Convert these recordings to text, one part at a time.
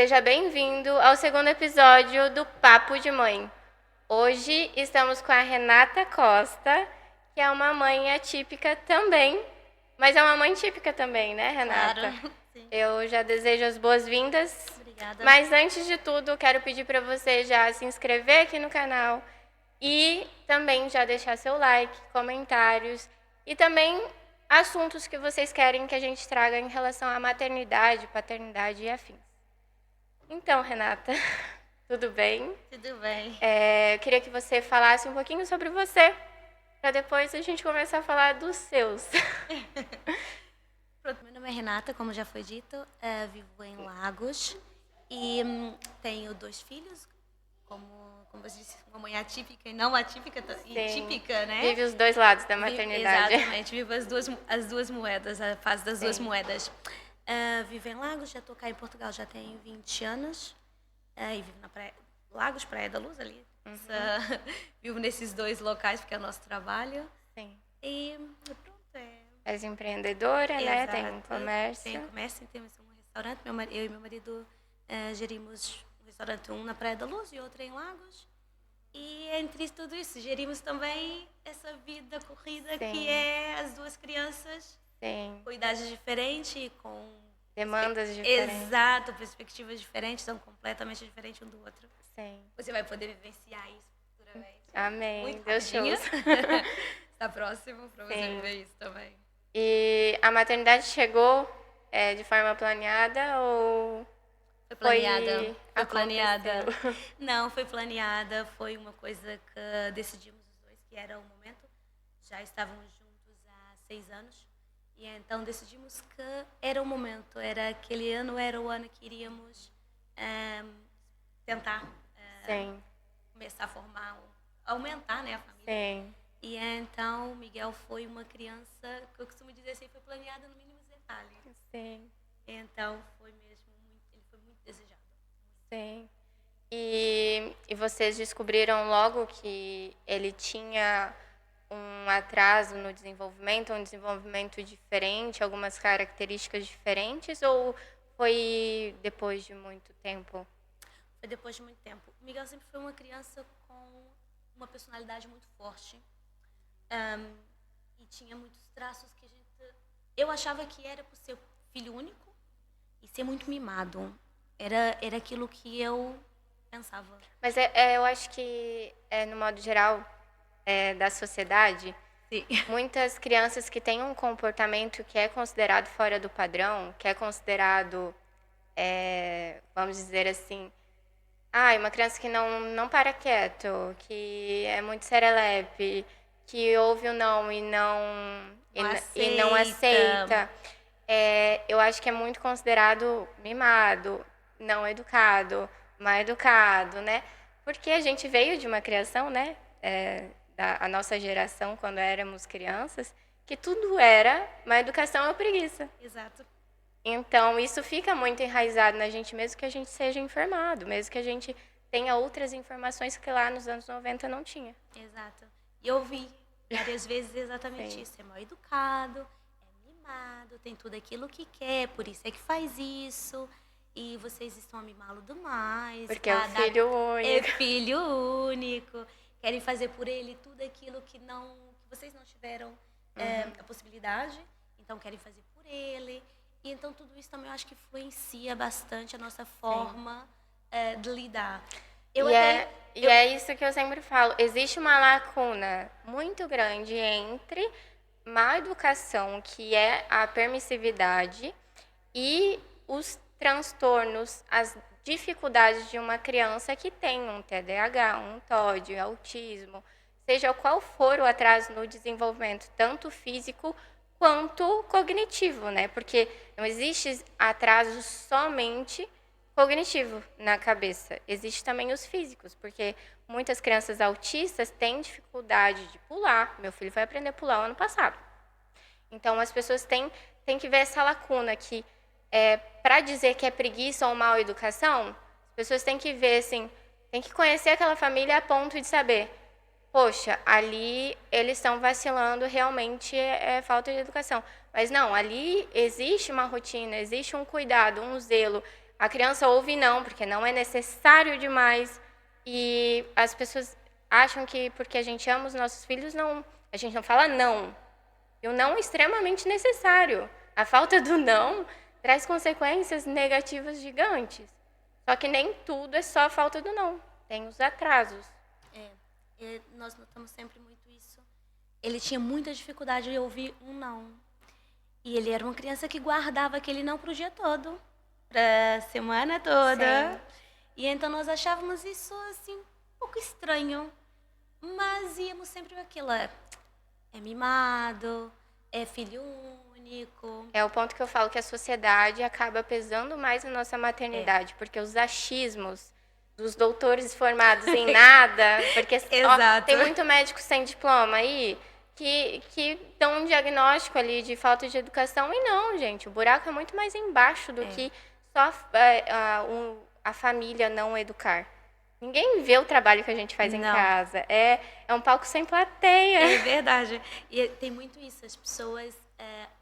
Seja bem-vindo ao segundo episódio do Papo de Mãe. Hoje estamos com a Renata Costa, que é uma mãe atípica também, mas é uma mãe típica também, né, Renata? Claro, sim. Eu já desejo as boas-vindas. Obrigada. Mas antes de tudo, quero pedir para você já se inscrever aqui no canal e também já deixar seu like, comentários e também assuntos que vocês querem que a gente traga em relação à maternidade, paternidade e afins. Então, Renata, tudo bem? Tudo bem. Eu queria que você falasse um pouquinho sobre você, para depois a gente começar a falar dos seus. Pronto, meu nome é Renata, como já foi dito, vivo em Lagos e tenho 2 filhos, como você disse, uma mãe atípica e não atípica, e típica, né? Vive os dois lados da maternidade. Exatamente, vivo as duas moedas, a fase das duas moedas. Vivo em Lagos, já estou cá em Portugal, já tenho 20 anos e vivo na praia, Lagos, Praia da Luz, ali. Vivo nesses 2 locais porque é o nosso trabalho. Sim. E pronto, És empreendedora, né? Tem um Exato. comércio. Tem comércio, temos um restaurante. Eu e meu marido gerimos um restaurante, um na Praia da Luz e outro em Lagos. E entre tudo isso, gerimos também essa vida corrida. Sim. Que é as 2 crianças. Sim. Com idades diferentes e com demandas diferentes. Exato, perspectivas diferentes, são completamente diferentes um do outro. Sim. Você vai poder vivenciar isso futuramente. Amém. Muito Deus te ouça. Está próximo para você viver isso também. E a maternidade chegou de forma planeada ou foi planeada? Foi planeada. Não, foi planeada. Foi uma coisa que decidimos os 2 que era o momento. Já estávamos juntos há 6 anos e então decidimos que era o momento. Era aquele ano, era o ano que iríamos tentar começar a formar, aumentar, né, a família. Sim. E então o Miguel foi uma criança que eu costumo dizer assim, foi planeada no mínimo detalhe. Sim. Então foi mesmo ele foi muito desejado. Sim. E vocês descobriram logo que ele tinha um atraso no desenvolvimento, um desenvolvimento diferente, algumas características diferentes, ou foi depois de muito tempo? Foi depois de muito tempo. O Miguel sempre foi uma criança com uma personalidade muito forte. E tinha muitos traços que eu achava que era por ser filho único e ser muito mimado. Era aquilo que eu pensava. Mas eu acho que, no modo geral, da sociedade, sim, muitas crianças que têm um comportamento que é considerado fora do padrão, que é considerado, vamos dizer assim, uma criança que não para quieto, que é muito serelepe, que ouve o não e não aceita. Eu acho que é muito considerado mimado, não educado, mal educado, né? Porque a gente veio de uma criação, né? A nossa geração, quando éramos crianças, que tudo era má educação ou preguiça. Exato. Então, isso fica muito enraizado na gente, mesmo que a gente seja informado, mesmo que a gente tenha outras informações que lá nos anos 90 não tinha. Exato. E eu ouvi várias vezes exatamente isso. É mal educado, é mimado, tem tudo aquilo que quer, por isso é que faz isso. E vocês estão a mimá-lo demais. Porque é um filho único. É filho único. Querem fazer por ele tudo aquilo que vocês não tiveram a possibilidade. Então, querem fazer por ele. E então, tudo isso também eu acho que influencia bastante a nossa forma de lidar. É isso que eu sempre falo. Existe uma lacuna muito grande entre má educação, que é a permissividade, e os transtornos, as dificuldades de uma criança que tem um TDAH, um TOD, autismo, seja qual for o atraso no desenvolvimento, tanto físico quanto cognitivo, né? Porque não existe atraso somente cognitivo na cabeça. Existe também os físicos, porque muitas crianças autistas têm dificuldade de pular. Meu filho foi aprender a pular o ano passado. Então, as pessoas têm que ver essa lacuna que, para dizer que é preguiça ou mal educação, as pessoas têm que ver, assim, tem que conhecer aquela família a ponto de saber, poxa, ali eles estão vacilando, realmente é falta de educação. Mas não, ali existe uma rotina, existe um cuidado, um zelo, a criança ouve não, porque não é necessário demais. E as pessoas acham que porque a gente ama os nossos filhos, não, a gente não fala não. E o não é extremamente necessário. A falta do não traz consequências negativas gigantes. Só que nem tudo é só a falta do não. Tem os atrasos. Nós notamos sempre muito isso. Ele tinha muita dificuldade de ouvir um não. E ele era uma criança que guardava aquele não para o dia todo, para a semana toda. Sim. E então nós achávamos isso assim um pouco estranho. Mas íamos sempre com aquilo, é mimado, é filho único. É o ponto que eu falo que a sociedade acaba pesando mais na nossa maternidade, porque os achismos dos doutores formados em nada, porque Exato. Tem muito médico sem diploma aí que dão um diagnóstico ali de falta de educação e não, gente, o buraco é muito mais embaixo do que só a família não educar. Ninguém vê o trabalho que a gente faz em casa. É um palco sem plateia. É verdade. E tem muito isso. As pessoas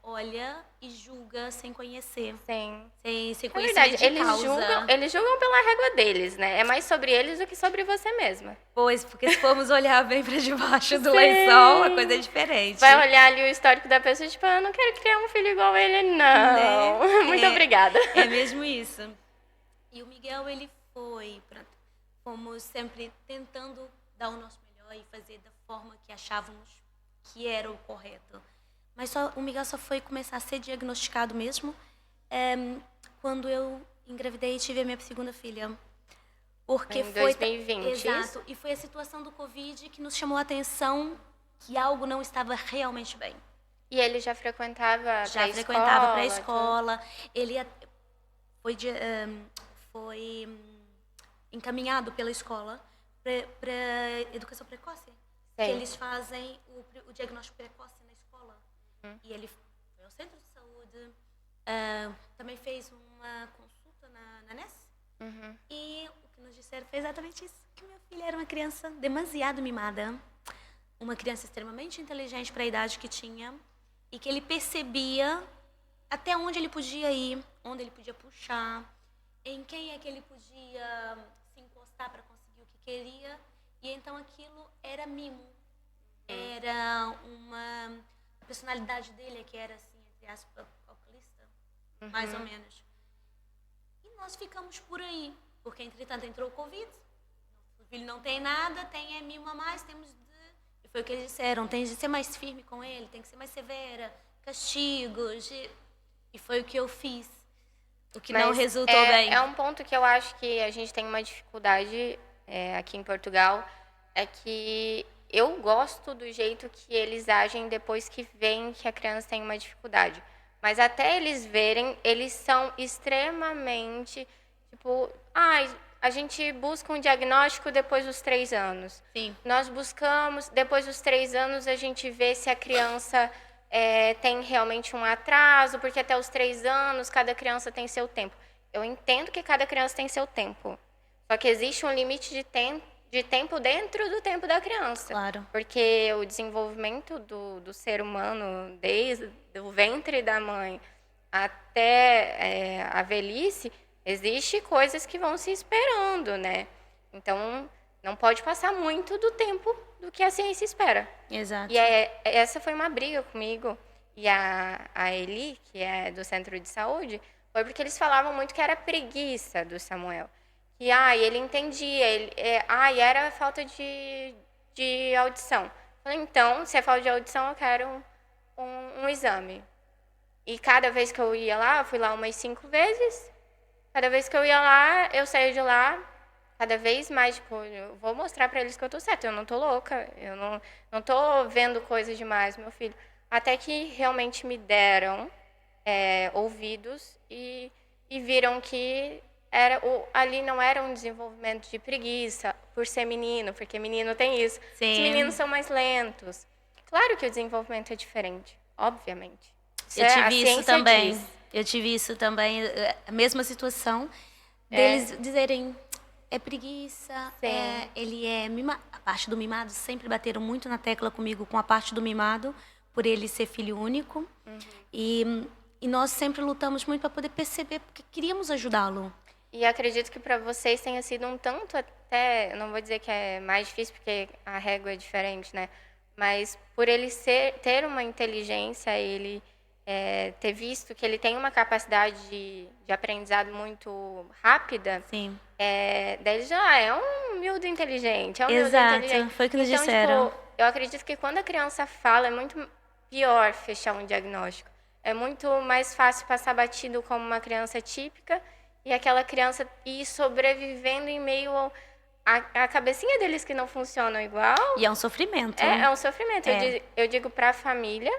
olham e julgam sem conhecer. Sim. Sem É conhecimento verdade. de causa. Eles julgam pela régua deles, né? É mais sobre eles do que sobre você mesma. Pois, porque se formos olhar bem para debaixo do lençol, a coisa é diferente. Vai olhar ali o histórico da pessoa, tipo, eu não quero criar um filho igual ele, não. Né? Muito obrigada. É mesmo isso. E o Miguel, ele foi... Fomos sempre tentando dar o nosso melhor e fazer da forma que achávamos que era o correto. Mas o Miguel só foi começar a ser diagnosticado mesmo quando eu engravidei e tive a minha segunda filha. Porque em 2020. Exato. E foi a situação do Covid que nos chamou a atenção que algo não estava realmente bem. E ele já frequentava pré-escola. Ele foi encaminhado pela escola para educação precoce. Que eles fazem o diagnóstico precoce na escola. E ele foi ao centro de saúde, também fez uma consulta na NES. E o que nos disseram foi exatamente isso, que minha filha era uma criança demasiado mimada, uma criança extremamente inteligente para a idade que tinha, e que ele percebia até onde ele podia ir, onde ele podia puxar, em quem é que ele podia se encostar para conseguir o que queria. E então aquilo era mimo. Era a personalidade dele que era assim, entre aspas, alcoolista, mais ou menos. E nós ficamos por aí, porque entretanto entrou o Covid, o filho não tem nada, tem mimo a mais, temos de... E foi o que eles disseram, tem de ser mais firme com ele, tem que ser mais severa, castigos. E foi o que eu fiz. O que não resultou bem. É um ponto que eu acho que a gente tem uma dificuldade aqui em Portugal, é que eu gosto do jeito que eles agem depois que veem que a criança tem uma dificuldade. Mas até eles verem, eles são extremamente, tipo, a gente busca um diagnóstico depois dos 3 anos. Sim. Nós buscamos, depois dos 3 anos, a gente vê se a criança... tem realmente um atraso, porque até os 3 anos, cada criança tem seu tempo. Eu entendo que cada criança tem seu tempo. Só que existe um limite de tempo dentro do tempo da criança. Claro. Porque o desenvolvimento do ser humano, desde o ventre da mãe até a velhice, existe coisas que vão se esperando, né? Então, não pode passar muito do tempo do que a ciência espera. Exato. E essa foi uma briga comigo e a Eli, que é do centro de saúde, foi porque eles falavam muito que era preguiça do Samuel. Que ele entendia, era falta de audição. Eu falei, então, se é falta de audição, eu quero um exame. E cada vez que eu ia lá, eu fui lá umas 5 vezes, cada vez que eu ia lá, eu saía de lá, cada vez mais, tipo, eu vou mostrar pra eles que eu tô certa, eu não tô louca, eu não tô vendo coisas demais, meu filho. Até que realmente me deram ouvidos e viram que ali não era um desenvolvimento de preguiça por ser menino, porque menino tem isso. Sim. Os meninos são mais lentos. Claro que o desenvolvimento é diferente, obviamente. Eu tive isso também. Eu tive isso também, a mesma situação deles dizerem... É preguiça, ele é mimado. A parte do mimado, sempre bateram muito na tecla comigo com a parte do mimado, por ele ser filho único. E nós sempre lutamos muito para poder perceber, porque queríamos ajudá-lo. E acredito que para vocês tenha sido um tanto até, eu não vou dizer que é mais difícil, porque a régua é diferente, né? Mas por ele ter uma inteligência, ele ter visto que ele tem uma capacidade de aprendizado muito rápida, Sim. daí ele já é um miúdo inteligente, é um miúdo Exato, inteligente. foi o que nos Então, disseram. tipo, eu acredito que quando a criança fala, é muito pior fechar um diagnóstico. É muito mais fácil passar batido como uma criança típica e aquela criança ir sobrevivendo em meio a cabecinha deles que não funcionam igual. E é um sofrimento. É um sofrimento. Eu digo para a família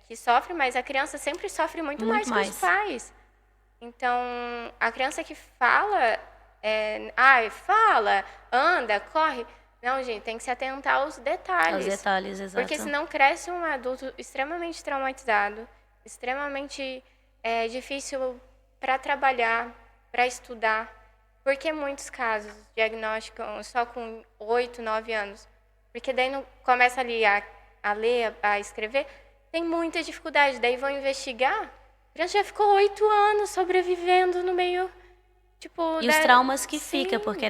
que sofre, mas a criança sempre sofre muito mais que os pais. Então, a criança que fala, fala, anda, corre. Não, gente, tem que se atentar aos detalhes. Aos detalhes, exato. Porque senão cresce um adulto extremamente traumatizado, extremamente difícil para trabalhar, para estudar. Porque muitos casos diagnosticam só com 8, 9 anos. Porque daí não começa ali a ler, a escrever, tem muita dificuldade. Daí vão investigar, a criança já ficou 8 anos sobrevivendo no meio... E os traumas que ficam, porque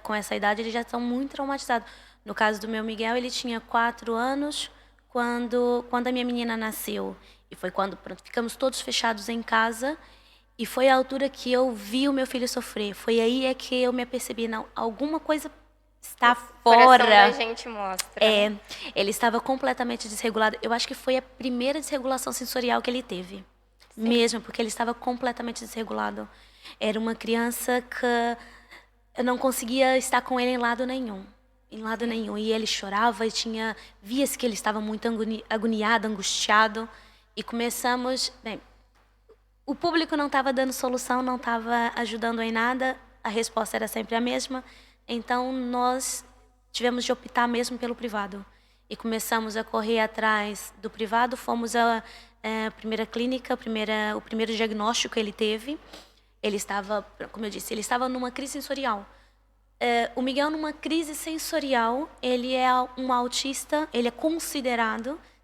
com essa idade eles já estão muito traumatizados. No caso do meu Miguel, ele tinha 4 anos quando a minha menina nasceu. E foi quando ficamos todos fechados em casa. E foi a altura que eu vi o meu filho sofrer. Foi aí que eu me apercebi, não, alguma coisa está fora. O coração da gente mostra. Ele estava completamente desregulado. Eu acho que foi a primeira desregulação sensorial que ele teve. Sim. Mesmo, porque ele estava completamente desregulado. Era uma criança que eu não conseguia estar com ele em lado nenhum. Em lado nenhum. E ele chorava e via-se que ele estava muito agoniado, angustiado. E começamos... Bem, o público não estava dando solução, não estava ajudando em nada. A resposta era sempre a mesma. Então, nós tivemos de optar mesmo pelo privado. E começamos a correr atrás do privado. Fomos à primeira clínica, o primeiro diagnóstico que ele teve. Ele estava, como eu disse, ele estava numa crise sensorial. O Miguel, numa crise sensorial, ele é um autista, ele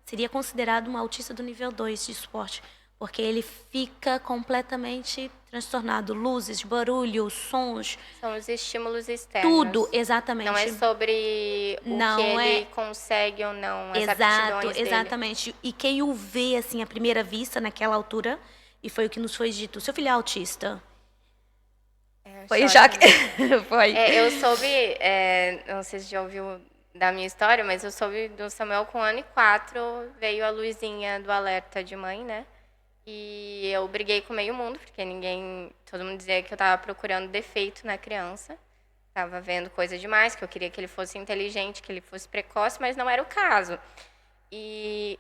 seria considerado um autista do nível 2 de suporte, porque ele fica completamente transtornado. Luzes, barulho, sons. São os estímulos externos. Tudo, exatamente. Não é sobre o que ele consegue ou não, as aptidões dele. Exatamente. E quem o vê, assim, à primeira vista, naquela altura, e foi o que nos foi dito, seu filho é autista. Foi já que... foi. Eu soube, não sei se já ouviu da minha história, mas eu soube do Samuel com 1 ano e 4, veio a luzinha do alerta de mãe, né? E eu briguei com meio mundo, porque todo mundo dizia que eu estava procurando defeito na criança. Estava vendo coisa demais, que eu queria que ele fosse inteligente, que ele fosse precoce, mas não era o caso.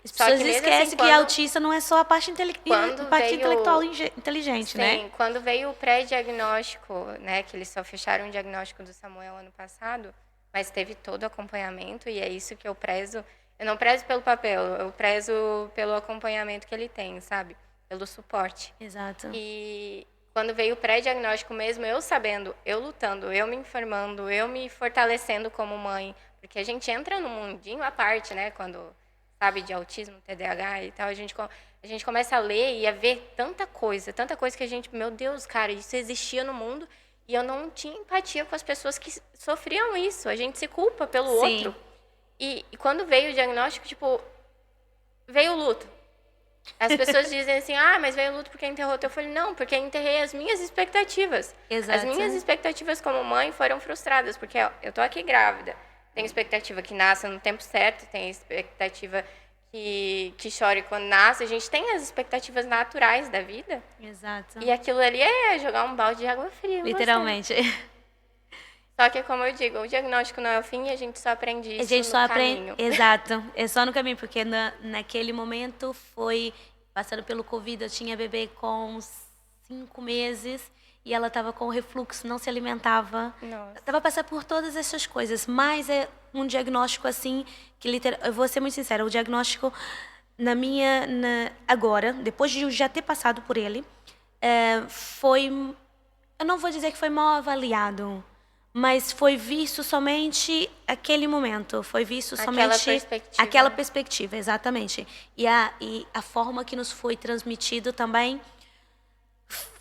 As pessoas esquecem que autista não é só a parte intelectual inteligente, né? Sim, quando veio o pré-diagnóstico, né, que eles só fecharam o diagnóstico do Samuel ano passado, mas teve todo o acompanhamento, e é isso que eu prezo. Eu não prezo pelo papel, eu prezo pelo acompanhamento que ele tem, sabe? Pelo suporte. Exato. E quando veio o pré-diagnóstico mesmo, eu sabendo, eu lutando, eu me informando, eu me fortalecendo como mãe, porque a gente entra num mundinho à parte, né, quando... sabe, de autismo, TDAH e tal, a gente começa a ler e a ver tanta coisa que a gente, meu Deus, cara, isso existia no mundo e eu não tinha empatia com as pessoas que sofriam isso, a gente se culpa pelo outro. E quando veio o diagnóstico, tipo, veio o luto. As pessoas dizem assim, mas veio o luto porque enterrou. Eu falei, não, porque enterrei as minhas expectativas. Exato. As minhas expectativas como mãe foram frustradas, porque eu tô aqui grávida. Tem expectativa que nasça no tempo certo, tem expectativa que chore quando nasce. A gente tem as expectativas naturais da vida. Exato. E aquilo ali é jogar um balde de água fria. Literalmente. Só que, como eu digo, o diagnóstico não é o fim e a gente só aprende isso no caminho. Exato. É só no caminho, porque naquele momento foi... Passando pelo Covid, eu tinha bebê com 5 meses... E ela estava com refluxo, não se alimentava. Estava passando por todas essas coisas. Mas é um diagnóstico assim, que eu vou ser muito sincera, o diagnóstico agora, depois de eu já ter passado por ele, foi, eu não vou dizer que foi mal avaliado, mas foi visto somente aquele momento, foi visto somente aquela perspectiva, exatamente. E a forma que nos foi transmitido também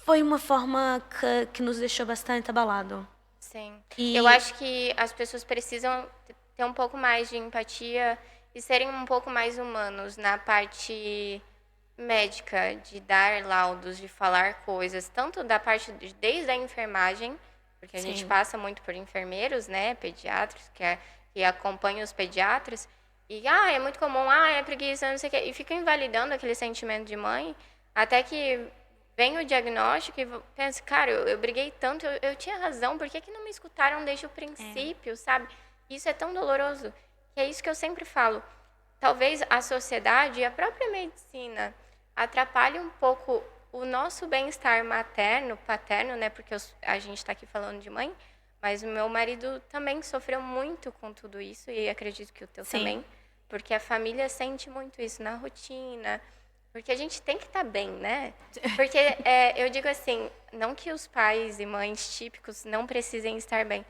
Foi uma forma que nos deixou bastante abalado. Sim. E Eu acho que as pessoas precisam ter um pouco mais de empatia e serem um pouco mais humanos na parte médica, de dar laudos, de falar coisas, tanto da parte desde a enfermagem, porque a gente sim, passa muito por enfermeiros, né, pediatras, que acompanham os pediatras, e é muito comum, é preguiça, não sei o quê, e fica invalidando aquele sentimento de mãe, até que vem o diagnóstico e pensa, cara, eu briguei tanto, eu tinha razão, por que não me escutaram desde o é, princípio, sabe? Isso é tão doloroso, que é isso que eu sempre falo. Talvez a sociedade e a própria medicina atrapalhe um pouco o nosso bem-estar materno, paterno, né? Porque a gente está aqui falando de mãe, mas o meu marido também sofreu muito com tudo isso, e acredito que o teu sim, também, porque a família sente muito isso na rotina, porque a gente tem que estar bem, né? Porque eu digo assim, não que os pais e mães típicos não precisem estar bem,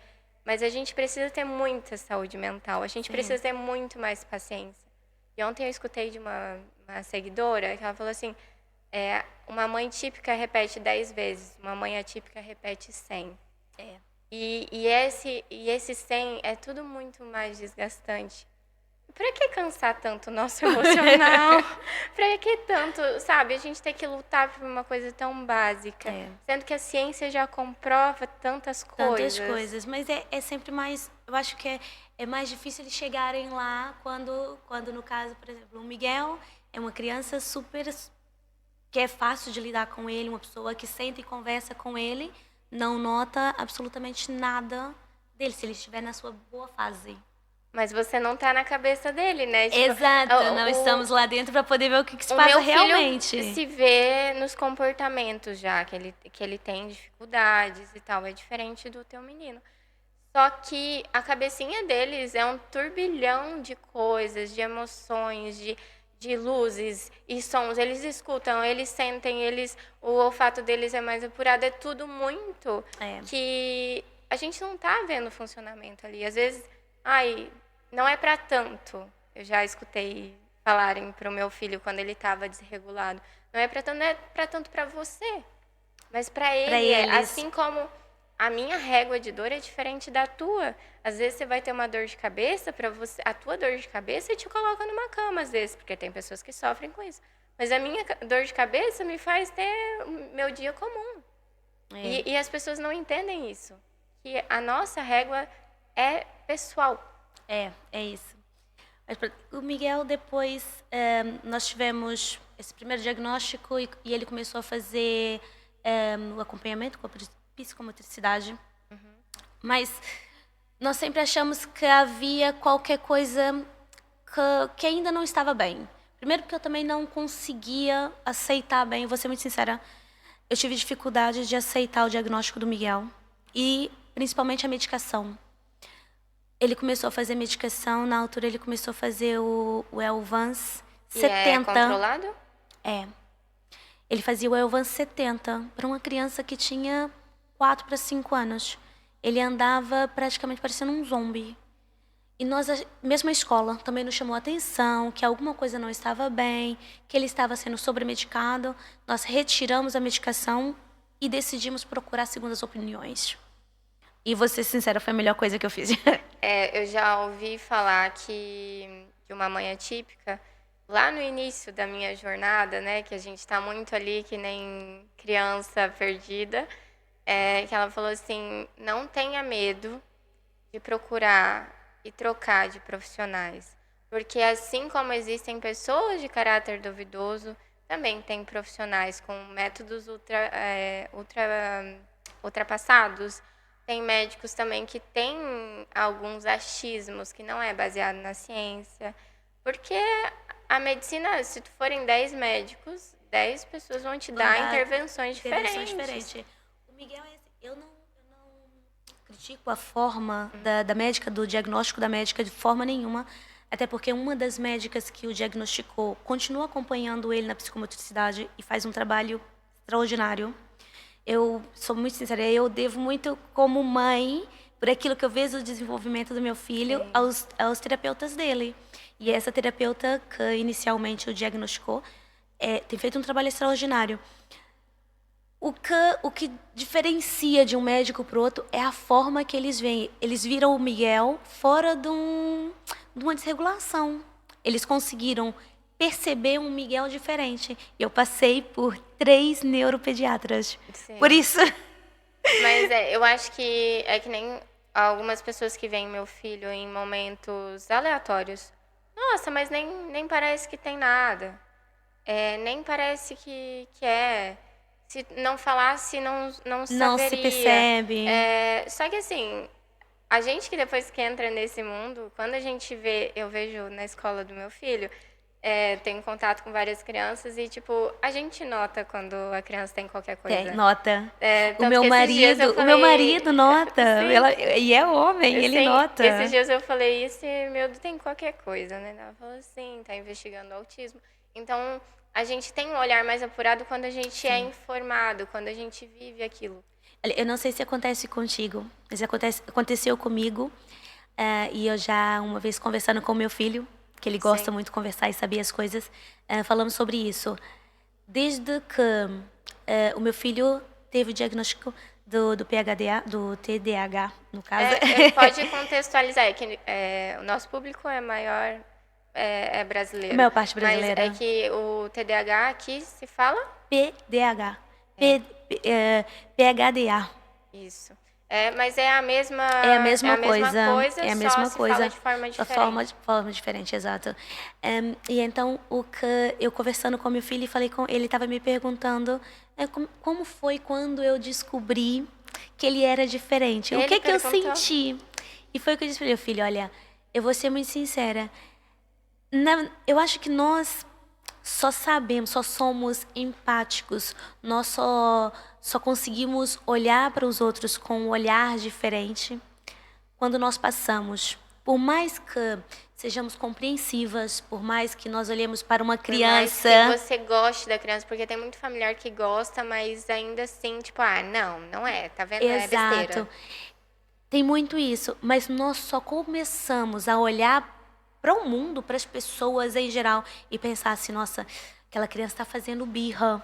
mas a gente precisa ter muita saúde mental, a gente sim. precisa ter muito mais paciência. E ontem eu escutei de uma seguidora que ela falou assim, uma mãe típica repete 10 vezes, uma mãe atípica repete 100. É. E esse 100 é tudo muito mais desgastante. Pra que cansar tanto o nosso emocional? Pra que tanto, sabe? A gente tem que lutar por uma coisa tão básica. É. Sendo que a ciência já comprova tantas Tantas coisas. coisas, mas é sempre mais, eu acho que é mais difícil eles chegarem lá quando no caso, por exemplo, o Miguel é uma criança super, que é fácil de lidar com ele, uma pessoa que senta e conversa com ele, não nota absolutamente nada dele, se ele estiver na sua boa fase. Mas você não tá na cabeça dele, né? Tipo, Exato, não estamos lá dentro para poder ver o que se o passa meu filho realmente. se vê nos comportamentos já, que ele tem dificuldades e tal. É diferente do teu menino. Só que a cabecinha deles é um turbilhão de coisas, de emoções, de luzes e sons. Eles escutam, eles sentem, o olfato deles é mais apurado. É tudo muito É. que a gente não tá vendo o funcionamento ali. Às vezes, não é para tanto. Eu já escutei falarem pro meu filho quando ele estava desregulado. Não é para tanto para você, mas para Para ele é. eles. Assim como a minha régua de dor é diferente da tua. Às vezes você vai ter uma dor de cabeça, para você, a tua dor de cabeça te coloca numa cama às vezes, porque tem pessoas que sofrem com isso. Mas a minha dor de cabeça me faz ter o meu dia comum. É. E as pessoas não entendem isso. Que a nossa régua é pessoal. É isso. Mas, o Miguel, depois, nós tivemos esse primeiro diagnóstico e ele começou a fazer o acompanhamento com a psicomotricidade. Mas nós sempre achamos que havia qualquer coisa que ainda não estava bem. Primeiro porque eu também não conseguia aceitar bem, vou ser muito sincera, eu tive dificuldade de aceitar o diagnóstico do Miguel e principalmente a medicação. Ele começou a fazer medicação, na altura ele começou a fazer o Elvans 70. E é controlado? É. Ele fazia o Elvans 70 para uma criança que tinha 4 para 5 anos. Ele andava praticamente parecendo um zombie. E nós, mesmo a escola, também nos chamou a atenção que alguma coisa não estava bem, que ele estava sendo sobremedicado. Nós retiramos a medicação e decidimos procurar segundas opiniões. E vou ser sincera, foi a melhor coisa que eu fiz. Eu já ouvi falar que de uma mãe atípica, lá no início da minha jornada, né, que a gente está muito ali que nem criança perdida, que ela falou assim, não tenha medo de procurar e trocar de profissionais, porque assim como existem pessoas de caráter duvidoso, também tem profissionais com métodos ultrapassados. Tem médicos também que têm alguns achismos que não é baseado na ciência. Porque a medicina, se tu forem 10 médicos, 10 pessoas vão te dar intervenções diferentes. O Miguel, eu não critico a forma da médica, do diagnóstico da médica de forma nenhuma. Até porque uma das médicas que o diagnosticou continua acompanhando ele na psicomotricidade e faz um trabalho extraordinário. Eu sou muito sincera, eu devo muito como mãe por aquilo que eu vejo o desenvolvimento do meu filho aos terapeutas dele. E essa terapeuta que inicialmente o diagnosticou tem feito um trabalho extraordinário. O que diferencia de um médico para o outro é a forma que eles veem. Eles viram o Miguel fora de uma desregulação. Eles conseguiram perceber um Miguel diferente. Eu passei por 3 neuropediatras. Sim. Por isso... Mas eu acho que é que nem algumas pessoas que veem meu filho em momentos aleatórios. Nossa, mas nem parece que tem nada. Nem parece que é. Se não falasse, não Não se saberia. percebe. Só que assim, a gente que depois que entra nesse mundo, quando a gente vê, eu vejo na escola do meu filho, tenho contato com várias crianças e, tipo, a gente nota quando a criança tem qualquer coisa. Nota. O Tanto meu que esses dias eu marido, o meu falei- marido nota. E é homem, ele Sim, nota. esses dias eu falei isso e meu Deus, tem qualquer coisa, né? Ela falou assim, tá investigando autismo. Então, a gente tem um olhar mais apurado quando a gente é informado, quando a gente vive aquilo. Olha, eu não sei se acontece contigo, mas aconteceu comigo. E eu já, uma vez conversando com o meu filho, que ele gosta Sim. muito de conversar e saber as coisas, falamos sobre isso. Desde que o meu filho teve o diagnóstico do PHDA, do TDAH, no caso. Pode contextualizar, que o nosso público é maior, é brasileiro. A maior parte brasileira. Mas é que o TDAH aqui se fala? PDAH. PHDA. Isso. Mas é a mesma É a mesma coisa. É a só mesma se coisa. fala de forma Só diferente. forma diferente, exato. E então, o que eu conversando com meu filho, falei com ele, estava me perguntando como foi quando eu descobri que ele era diferente. O Ele que eu perguntou? senti? E foi o que eu disse para ele, filho, olha, eu vou ser muito sincera. Eu acho que nós só sabemos, só somos empáticos, nós só conseguimos olhar para os outros com um olhar diferente quando nós passamos. Por mais que sejamos compreensivas, por mais que nós olhemos para uma criança... Por mais que você goste da criança, porque tem muito familiar que gosta, mas ainda assim, tipo, não é, tá vendo? Exato. É besteira. Tem muito isso, mas nós só começamos a olhar para o mundo, para as pessoas em geral, e pensar assim, nossa, aquela criança está fazendo birra.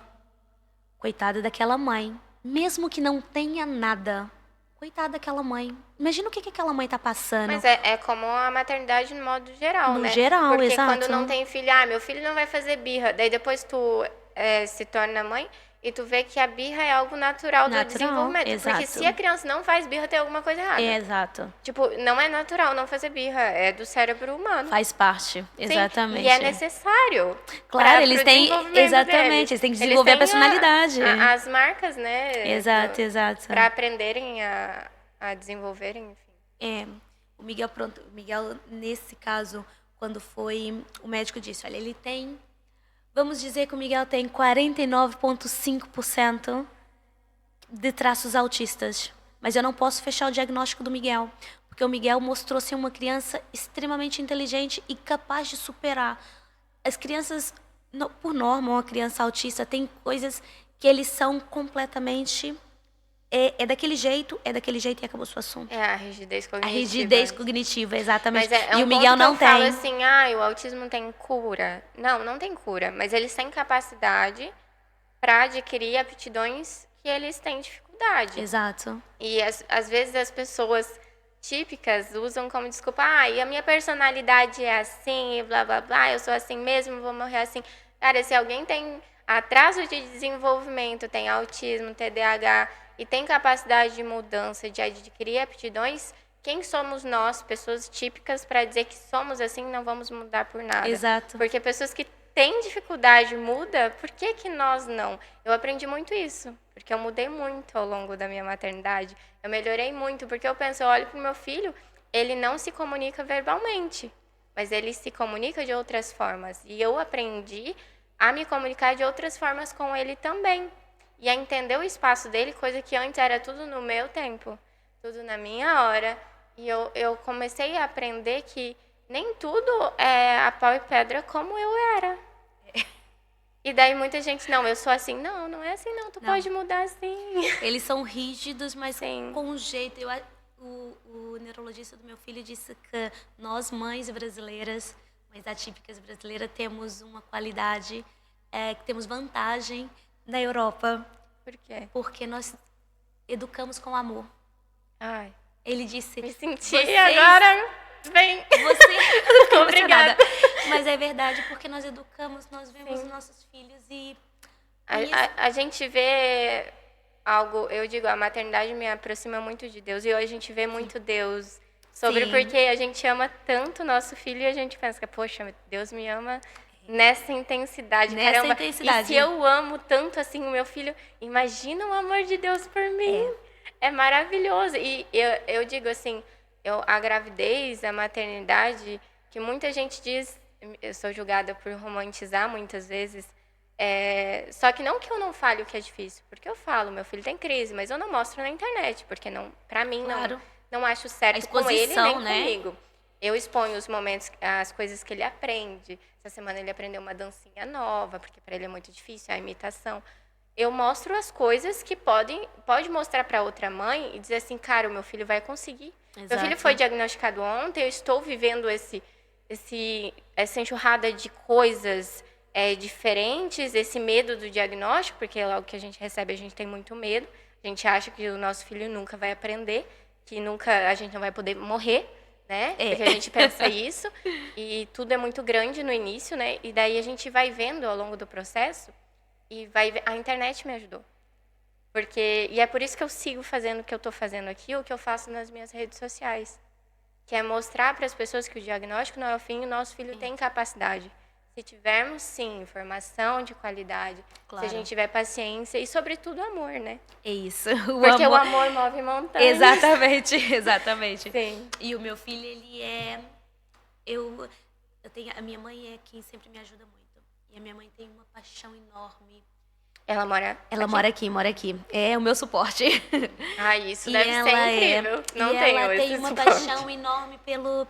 Coitada daquela mãe. Mesmo que não tenha nada. Coitada daquela mãe. Imagina o que aquela mãe está passando. Mas é como a maternidade no modo geral, No né? geral, porque exato. quando não tem filho, meu filho não vai fazer birra. Daí depois tu se torna mãe e tu vê que a birra é algo natural do desenvolvimento. Exato. Porque se a criança não faz birra, tem alguma coisa errada. Exato. Tipo, não é natural não fazer birra, é do cérebro humano. Faz parte, exatamente. Sim, e é necessário. Claro, eles têm, exatamente, eles têm que desenvolver a personalidade. As marcas, né? Exato. Para aprenderem a desenvolverem, enfim. O Miguel, nesse caso, quando foi, o médico disse, olha, ele tem, vamos dizer que o Miguel tem 49,5% de traços autistas. Mas eu não posso fechar o diagnóstico do Miguel, porque o Miguel mostrou ser uma criança extremamente inteligente e capaz de superar. As crianças, por norma, uma criança autista tem coisas que eles são completamente... É daquele jeito e acabou o seu assunto. É a rigidez cognitiva. A rigidez cognitiva, exatamente. Mas e o Miguel não tem. Falo assim, o autismo tem cura. Não tem cura, mas eles têm capacidade para adquirir aptidões que eles têm dificuldade. Exato. E às vezes as pessoas típicas usam como desculpa, e a minha personalidade é assim, e blá blá blá, eu sou assim mesmo, vou morrer assim. Cara, se alguém tem atraso de desenvolvimento, tem autismo, TDAH e tem capacidade de mudança, de adquirir aptidões, quem somos nós, pessoas típicas, para dizer que somos assim, não vamos mudar por nada? Exato. Porque pessoas que têm dificuldade muda, por que nós não? Eu aprendi muito isso, porque eu mudei muito ao longo da minha maternidade. Eu melhorei muito, porque eu penso, eu olho para o meu filho, ele não se comunica verbalmente, mas ele se comunica de outras formas. E eu aprendi a me comunicar de outras formas com ele também. E a entender o espaço dele, coisa que antes era tudo no meu tempo, tudo na minha hora. E eu comecei a aprender que nem tudo é a pau e pedra como eu era. E daí muita gente, não, eu sou assim. Não é assim não, tu pode mudar assim. Eles são rígidos, mas Sim. com um jeito. O neurologista do meu filho disse que nós, mães brasileiras, mães atípicas brasileiras, temos uma qualidade, que temos vantagem na Europa, Por quê? Porque nós educamos com amor. Ai, Ele disse... me senti Vocês- agora. Vem. Você... Obrigada. Mas é verdade, porque nós educamos, nós vemos Sim. os nossos filhos e... A gente vê algo, eu digo, a maternidade me aproxima muito de Deus. E hoje a gente vê muito Deus sobre Sim. porque a gente ama tanto o nosso filho e a gente pensa que, poxa, Deus me ama nessa intensidade. Nessa Caramba. intensidade. E se eu amo tanto assim o meu filho, imagina o amor de Deus por mim. É maravilhoso. E eu digo assim, a gravidez, a maternidade, que muita gente diz, eu sou julgada por romantizar muitas vezes, só que não que eu não fale o que é difícil, porque eu falo, meu filho tem crise, mas eu não mostro na internet, porque não, pra mim Claro. não acho certo A com ele exposição, nem né? comigo. Eu exponho os momentos, as coisas que ele aprende. Essa semana ele aprendeu uma dancinha nova, porque para ele é muito difícil a imitação. Eu mostro as coisas que pode mostrar para outra mãe e dizer assim, cara, o meu filho vai conseguir. Meu Exato. filho foi diagnosticado ontem, eu estou vivendo essa enxurrada de coisas diferentes, esse medo do diagnóstico, porque logo que a gente recebe a gente tem muito medo. A gente acha que o nosso filho nunca vai aprender, que nunca a gente não vai poder morrer, né? Porque a gente pensa isso. E tudo é muito grande no início, né? E daí a gente vai vendo ao longo do processo e a internet me ajudou. E é por isso que eu sigo fazendo o que eu estou fazendo aqui, o que eu faço nas minhas redes sociais. Que é mostrar para as pessoas que o diagnóstico não é o fim, o nosso filho tem capacidade. Se tivermos, sim, informação de qualidade, Claro. se a gente tiver paciência e, sobretudo, amor, né? É isso. Porque o amor move montanhas. Exatamente, exatamente. Sim. E o meu filho, ele é... Eu tenho... A minha mãe é quem sempre me ajuda muito. E a minha mãe tem uma paixão enorme. Ela mora Mora aqui. É o meu suporte. Ai, isso E deve ser ela incrível. Não e tenho ela esse tem uma suporte. paixão enorme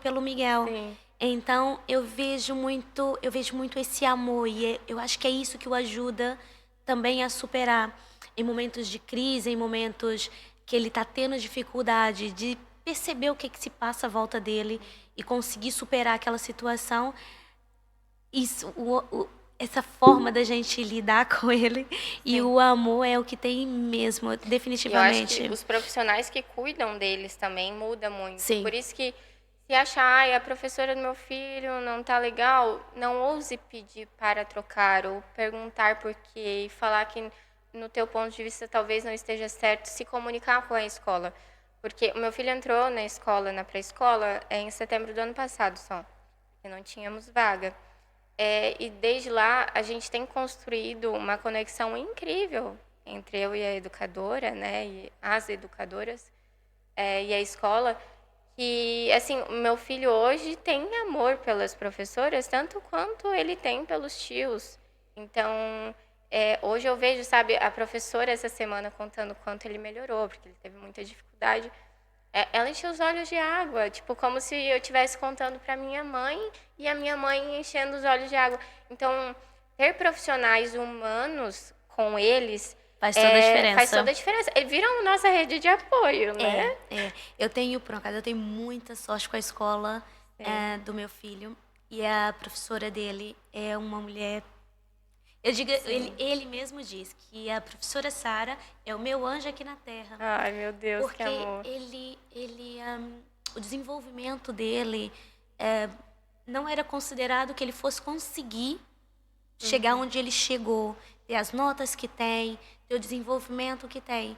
pelo Miguel. Sim. Então, eu vejo muito esse amor. E eu acho que é isso que o ajuda também a superar. Em momentos de crise, em momentos que ele está tendo dificuldade de perceber o que se passa à volta dele e conseguir superar aquela situação. Isso, essa forma da gente lidar com ele. E o amor é o que tem mesmo, Eu acho definitivamente. que os profissionais que cuidam deles também muda muito. Sim. Por isso que se achar, ai, a professora do meu filho não tá legal, não ouse pedir para trocar ou perguntar por quê e falar que no teu ponto de vista talvez não esteja certo, se comunicar com a escola. Porque o meu filho entrou na escola, na pré-escola, em setembro do ano passado só, porque não tínhamos vaga. E desde lá a gente tem construído uma conexão incrível entre eu e a educadora, né, e as educadoras e a escola. E assim, o meu filho hoje tem amor pelas professoras tanto quanto ele tem pelos tios. Então, hoje eu vejo, sabe, a professora essa semana contando quanto ele melhorou, porque ele teve muita dificuldade. Ela encheu os olhos de água, tipo, como se eu estivesse contando para minha mãe e a minha mãe enchendo os olhos de água. Então, ter profissionais humanos com eles Faz toda a diferença. Faz toda a diferença. Eles viram nossa rede de apoio, né? Eu tenho, por um acaso, eu tenho muita sorte com a escola do meu filho. E a professora dele é uma mulher... Eu digo, ele mesmo diz que a professora Sara é o meu anjo aqui na Terra. Ai, meu Deus, porque que amor. O desenvolvimento dele não era considerado que ele fosse conseguir chegar onde ele chegou, ter as notas que tem, ter o desenvolvimento que tem.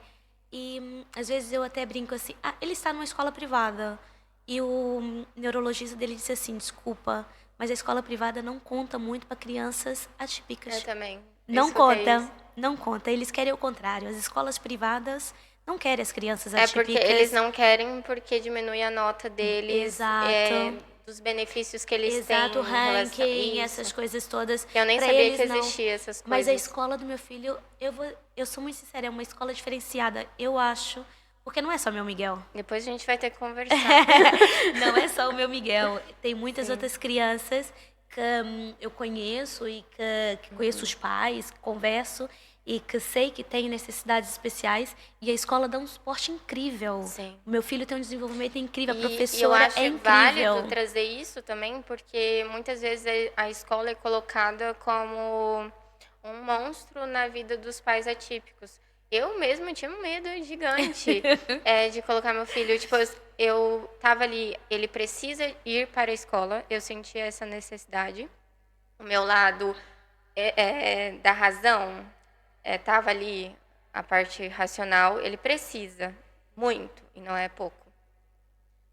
E às vezes eu até brinco assim, ele está numa escola privada. E o neurologista dele disse assim, desculpa, mas a escola privada não conta muito para crianças atípicas. Eu também. Não conta, não conta. Eles querem o contrário. As escolas privadas não querem as crianças atípicas. Porque eles não querem porque diminui a nota deles. Exato. Dos benefícios que eles Exato, têm. o ranking, essas coisas todas. Eu nem Pra sabia eles, que não. existia essas coisas. Mas a escola do meu filho, eu sou muito sincera, é uma escola diferenciada, eu acho. Porque não é só meu Miguel. Depois a gente vai ter que conversar. Não é só o meu Miguel. Tem muitas outras crianças que eu conheço e que conheço os pais, que converso e que sei que têm necessidades especiais. E a escola dá um suporte incrível. Sim. O meu filho tem um desenvolvimento incrível, a E eu professora acho é incrível. válido trazer isso também, porque muitas vezes a escola é colocada como um monstro na vida dos pais atípicos. Eu mesma tinha um medo gigante de colocar meu filho. Tipo, eu tava ali, ele precisa ir para a escola, eu sentia essa necessidade. O meu lado da razão tava ali, a parte racional, ele precisa muito, e não é pouco.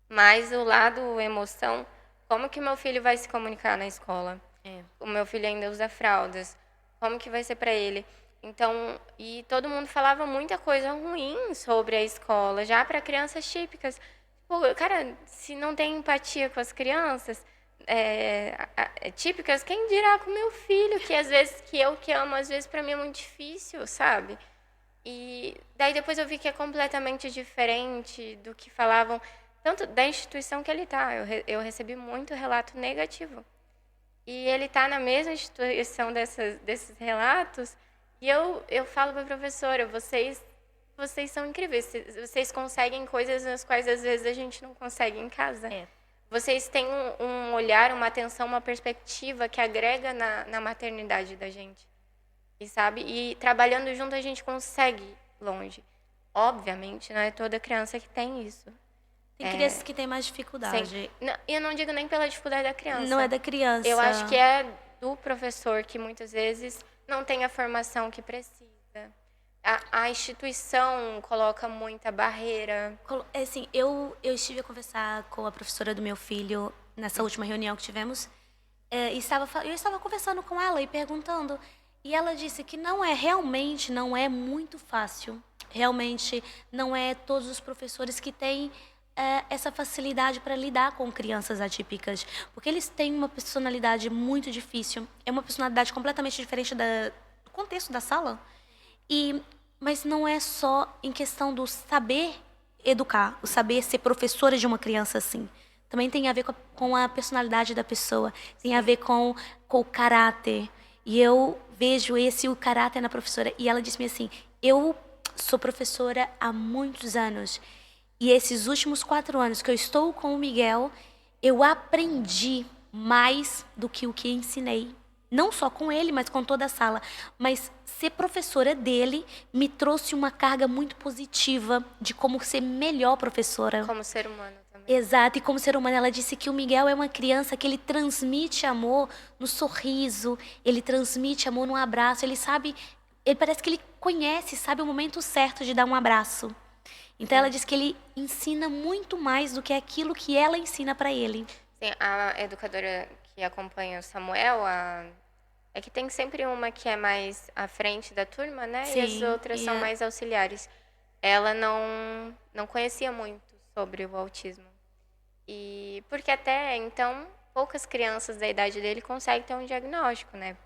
Mas o lado emoção, como que meu filho vai se comunicar na escola? O meu filho ainda usa fraldas. Como que vai ser para ele? Então, e todo mundo falava muita coisa ruim sobre a escola, já para crianças típicas. Pô, cara, se não tem empatia com as crianças típicas, quem dirá com meu filho, que às vezes, que eu que amo, às vezes para mim é muito difícil, sabe? E daí depois eu vi que é completamente diferente do que falavam, tanto da instituição que ele está. Eu recebi muito relato negativo. E ele está na mesma instituição desses relatos. E eu falo para a professora, vocês são incríveis. Vocês conseguem coisas nas quais às vezes a gente não consegue em casa. Vocês têm um olhar, uma atenção, uma perspectiva que agrega na maternidade da gente. E sabe? E trabalhando junto a gente consegue ir longe. Obviamente, não é toda criança que tem isso. Tem crianças que têm mais dificuldade. Eu não digo nem pela dificuldade da criança. Não é da criança. Eu acho que é do professor que muitas vezes não tem a formação que precisa. A instituição coloca muita barreira. Assim, eu estive a conversar com a professora do meu filho nessa última reunião que tivemos. E eu estava conversando com ela e perguntando. E ela disse que realmente não é muito fácil. Realmente não é todos os professores que têm essa facilidade para lidar com crianças atípicas. Porque eles têm uma personalidade muito difícil. É uma personalidade completamente diferente do contexto da sala. Mas não é só em questão do saber educar, o saber ser professora de uma criança assim. Também tem a ver com a personalidade da pessoa. Tem a ver com o caráter. E eu vejo o caráter na professora. E ela disse-me assim, eu sou professora há muitos anos. E esses últimos 4 anos que eu estou com o Miguel, eu aprendi mais do que o que ensinei. Não só com ele, mas com toda a sala. Mas ser professora dele me trouxe uma carga muito positiva de como ser melhor professora. Como ser humano também. Exato, e como ser humano. Ela disse que o Miguel é uma criança que ele transmite amor no sorriso, ele transmite amor no abraço, ele parece que ele conhece, sabe o momento certo de dar um abraço. Então ela disse que ele ensina muito mais do que aquilo que ela ensina para ele. Sim, a educadora que acompanha o Samuel, é que tem sempre uma que é mais à frente da turma, né? Sim, e as outras são mais auxiliares. Ela não conhecia muito sobre o autismo. E porque até então poucas crianças da idade dele conseguem ter um diagnóstico, né?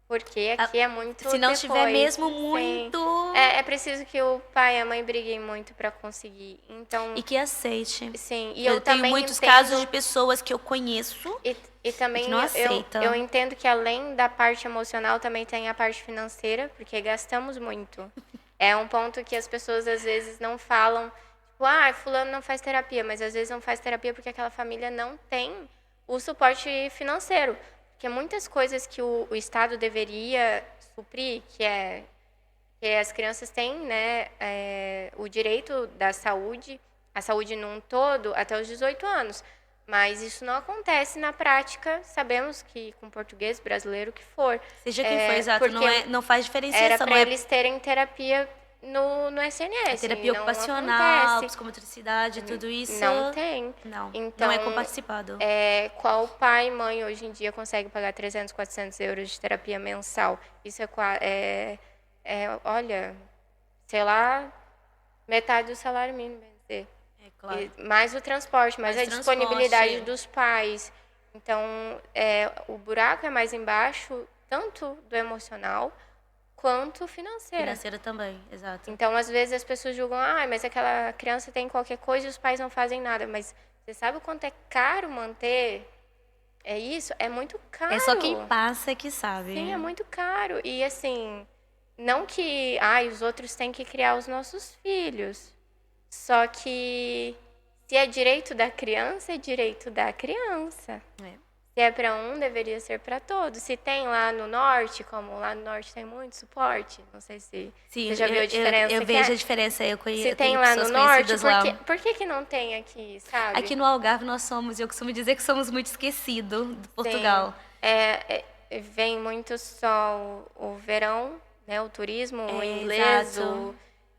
Porque aqui é muito Se não depois, tiver mesmo sim. muito... É preciso que o pai e a mãe briguem muito para conseguir. Então, E que aceite. sim. E eu tenho também muitos entendo, casos de pessoas que eu conheço e também que não aceitam. eu entendo que além da parte emocional também tem a parte financeira, porque gastamos muito. É um ponto que as pessoas às vezes não falam, tipo, fulano não faz terapia, mas às vezes não faz terapia porque aquela família não tem o suporte financeiro. Porque muitas coisas que o Estado deveria suprir, que as crianças têm, né, o direito da saúde, a saúde num todo, até os 18 anos. Mas isso não acontece na prática, sabemos que com português, brasileiro, o que for. Seja quem for, exato, não faz diferenciação. Era para eles terem terapia no SNS. Terapia ocupacional, psicomotricidade, tudo isso. Não tem. Então, não é comparticipado. Qual pai e mãe hoje em dia consegue pagar 300, 400 euros de terapia mensal? Isso olha, sei lá, metade do salário mínimo, bem dizer. Claro. Mais o transporte, mais a disponibilidade dos pais. Então, o buraco é mais embaixo, tanto do emocional quanto financeira. Financeira também, exato. Então, às vezes as pessoas julgam, mas aquela criança tem qualquer coisa e os pais não fazem nada. Mas você sabe o quanto é caro manter isso? É muito caro. É só quem passa que sabe. Sim, é muito caro. E assim, não que os outros têm que criar os nossos filhos. Só que se é direito da criança, é direito da criança. Se é para um, deveria ser para todos. Se tem lá no norte, como lá no norte tem muito suporte, não sei se Sim, você já viu a diferença. eu vejo a diferença. Eu se tem tenho lá pessoas no norte, conhecidas lá. por que não tem aqui, sabe? Aqui no Algarve eu costumo dizer que somos muito esquecidos de Portugal. Sim, vem muito só o verão, né, o turismo, o inglês,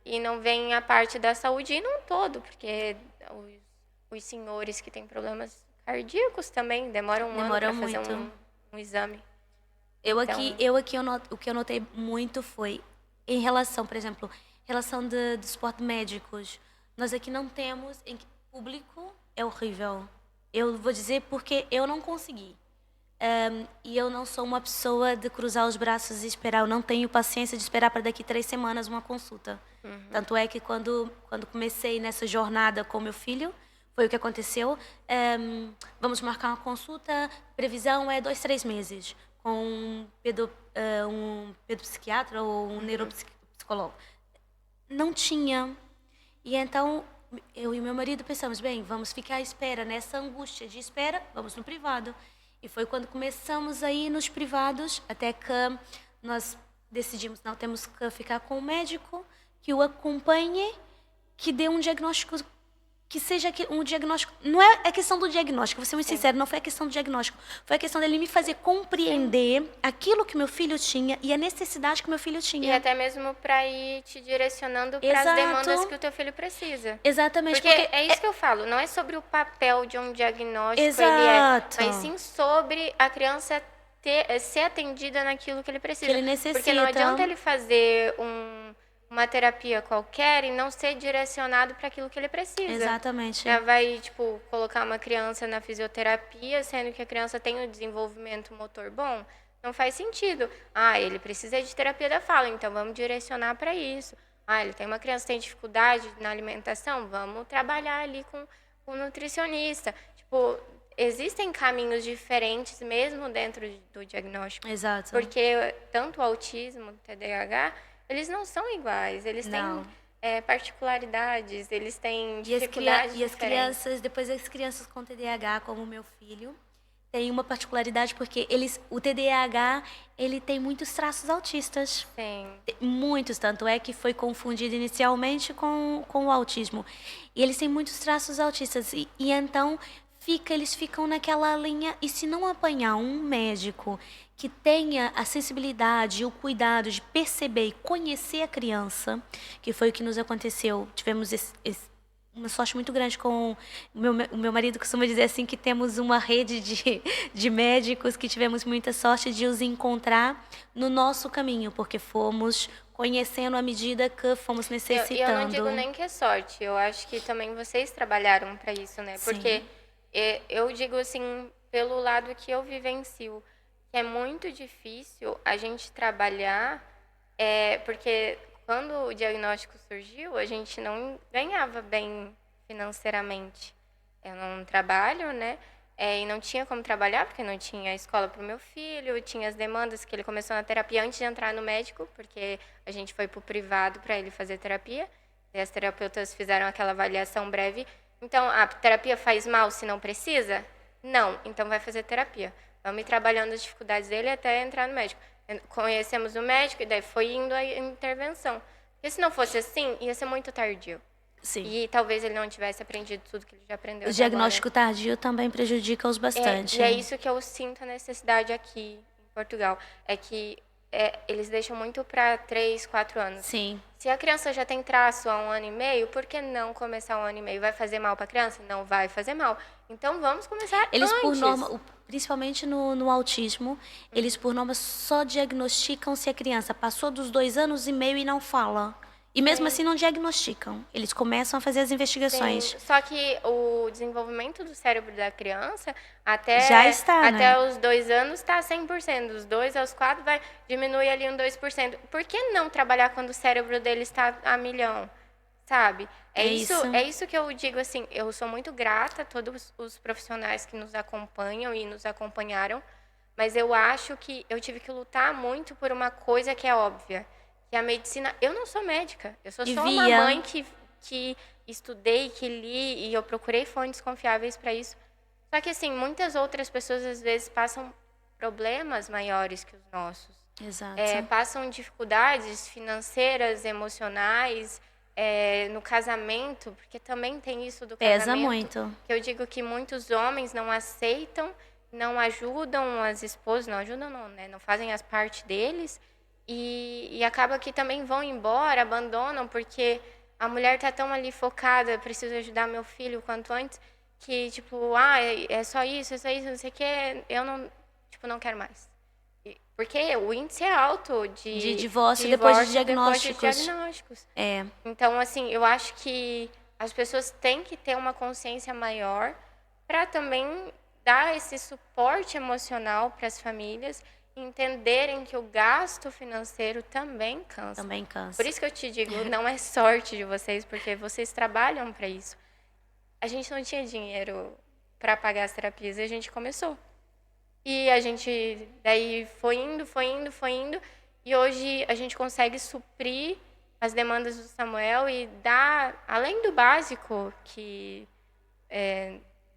e não vem a parte da saúde e não todo, porque os senhores que têm problemas cardíacos também demoram um ano para fazer um exame. O que eu notei muito foi em relação, por exemplo, relação de suporte médicos. Nós aqui não temos, em público é horrível. Eu vou dizer porque eu não consegui. E eu não sou uma pessoa de cruzar os braços e esperar. Eu não tenho paciência de esperar para daqui 3 semanas uma consulta. Tanto é que quando comecei nessa jornada com meu filho, foi o que aconteceu. Vamos marcar uma consulta, previsão é 2, 3 meses, com um pedopsiquiatra ou um neuropsicólogo. Não tinha. E então, eu e meu marido pensamos, bem, vamos ficar à espera, nessa angústia de espera, vamos no privado. E foi quando começamos a ir nos privados, até que nós decidimos, não, temos que ficar com o médico, que o acompanhe, que dê um diagnóstico, que seja um diagnóstico. Não é a questão do diagnóstico, vou ser muito sincera, não foi a questão do diagnóstico. Foi a questão dele me fazer compreender aquilo que meu filho tinha e a necessidade que meu filho tinha. E até mesmo para ir te direcionando para as demandas que o teu filho precisa. Exatamente. Porque é isso que eu falo, não é sobre o papel de um diagnóstico, mas sim sobre a criança ser atendida naquilo que ele precisa. Que ele necessita. Porque não adianta ele fazer uma terapia qualquer e não ser direcionado para aquilo que ele precisa. Exatamente. Já vai, colocar uma criança na fisioterapia, sendo que a criança tem um desenvolvimento motor bom, não faz sentido. Ele precisa de terapia da fala, então vamos direcionar para isso. Ele tem uma criança que tem dificuldade na alimentação, vamos trabalhar ali com o nutricionista. Existem caminhos diferentes mesmo dentro do diagnóstico. Exato. Porque tanto o autismo, o TDAH, eles não são iguais, eles têm particularidades, eles têm dificuldades e as crianças, depois as crianças com TDAH, como o meu filho, tem uma particularidade porque o TDAH, ele tem muitos traços autistas. Sim. Muitos, tanto é que foi confundido inicialmente com o autismo. E eles têm muitos traços autistas e então eles ficam naquela linha, e se não apanhar um médico que tenha a sensibilidade e o cuidado de perceber e conhecer a criança, que foi o que nos aconteceu, tivemos uma sorte muito grande com o meu marido costuma dizer assim que temos uma rede de médicos que tivemos muita sorte de os encontrar no nosso caminho, porque fomos conhecendo à medida que fomos necessitando. Eu não digo nem que é sorte, eu acho que também vocês trabalharam para isso, né? Sim. Porque eu digo assim, pelo lado que eu vivencio, que é muito difícil a gente trabalhar, porque quando o diagnóstico surgiu, a gente não ganhava bem financeiramente. Eu não trabalho, né? E não tinha como trabalhar, porque não tinha escola para o meu filho, tinha as demandas que ele começou na terapia antes de entrar no médico, porque a gente foi para o privado para ele fazer terapia, e as terapeutas fizeram aquela avaliação breve. Então, a terapia faz mal se não precisa? Não, então vai fazer terapia. Vamos ir trabalhando as dificuldades dele até entrar no médico. Conhecemos o médico e daí foi indo a intervenção. Porque se não fosse assim, ia ser muito tardio. Sim. E talvez ele não tivesse aprendido tudo que ele já aprendeu. O diagnóstico tardio também prejudica-os bastante. E é isso que eu sinto a necessidade aqui em Portugal. É que eles deixam muito para 3, 4 anos. Sim. Se a criança já tem traço há 1 ano e meio, por que não começar 1 ano e meio? Vai fazer mal para a criança? Não vai fazer mal. Então, vamos começar eles, antes. Por norma, principalmente no autismo, eles, por norma, só diagnosticam se a criança passou dos 2 anos e meio e não fala. E mesmo assim não diagnosticam. Eles começam a fazer as investigações. Sim. Só que o desenvolvimento do cérebro da criança até, já está, até né? os 2 anos está 100%. Dos 2 aos 4 vai diminuir ali um 2%. Por que não trabalhar quando o cérebro dele está a milhão? Sabe? É isso que eu digo assim. Eu sou muito grata a todos os profissionais que nos acompanham e nos acompanharam. Mas eu acho que eu tive que lutar muito por uma coisa que é óbvia. Que a medicina... Eu não sou médica. Eu sou só uma mãe que estudei, que li, e eu procurei fontes confiáveis para isso. Só que, assim, muitas outras pessoas, às vezes, passam problemas maiores que os nossos. Exato. Passam dificuldades financeiras, emocionais, no casamento, porque também tem isso do Pesa casamento. muito. Que eu digo que muitos homens não aceitam, não ajudam as esposas, não ajudam não, né? Não fazem as partes deles e acaba que também vão embora, abandonam, porque a mulher tá tão ali focada, preciso ajudar meu filho o quanto antes, que tipo, é só isso, não sei o que, eu não, tipo, não quero mais. Porque o índice é alto De divórcio depois de diagnósticos. Então, assim, eu acho que as pessoas têm que ter uma consciência maior para também dar esse suporte emocional para as famílias e entenderem que o gasto financeiro também cansa. Também cansa. Por isso que eu te digo, não é sorte de vocês, porque vocês trabalham para isso. A gente não tinha dinheiro para pagar as terapias e a gente começou. E a gente daí foi indo. E hoje a gente consegue suprir as demandas do Samuel e dar, além do básico que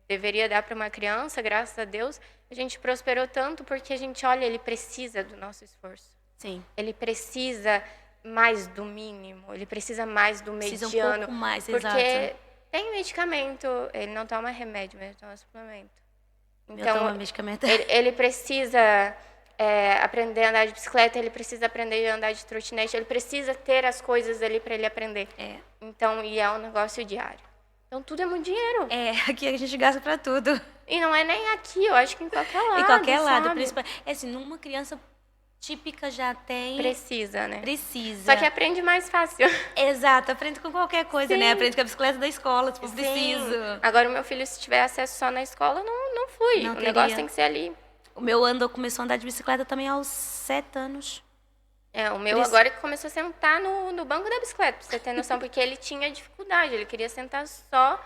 deveria dar para uma criança, graças a Deus, a gente prosperou tanto porque a gente olha, ele precisa do nosso esforço. Sim. Ele precisa mais do mínimo, ele precisa mais do mediano. Precisa um pouco mais, porque exato. tem medicamento, ele não toma remédio, mas ele toma suplemento. Então, medicamento. Ele precisa aprender a andar de bicicleta, ele precisa aprender a andar de trotinete, ele precisa ter as coisas ali para ele aprender. Então, e é um negócio diário. Então, tudo é muito dinheiro. Aqui a gente gasta para tudo. E não é nem aqui, eu acho que em qualquer lado, em qualquer lado, sabe? principalmente. Assim, uma criança típica já tem... Precisa, né? Precisa. Só que aprende mais fácil. Exato, aprende com qualquer coisa, Sim. né? Aprende com a bicicleta da escola, tipo, Sim. preciso. Agora, o meu filho, se tiver acesso só na escola, não flui. Não o teria. negócio tem que ser ali. O meu começou a andar de bicicleta também aos 7 anos. O meu agora que começou a sentar no banco da bicicleta, pra você ter noção, porque ele tinha dificuldade, ele queria sentar só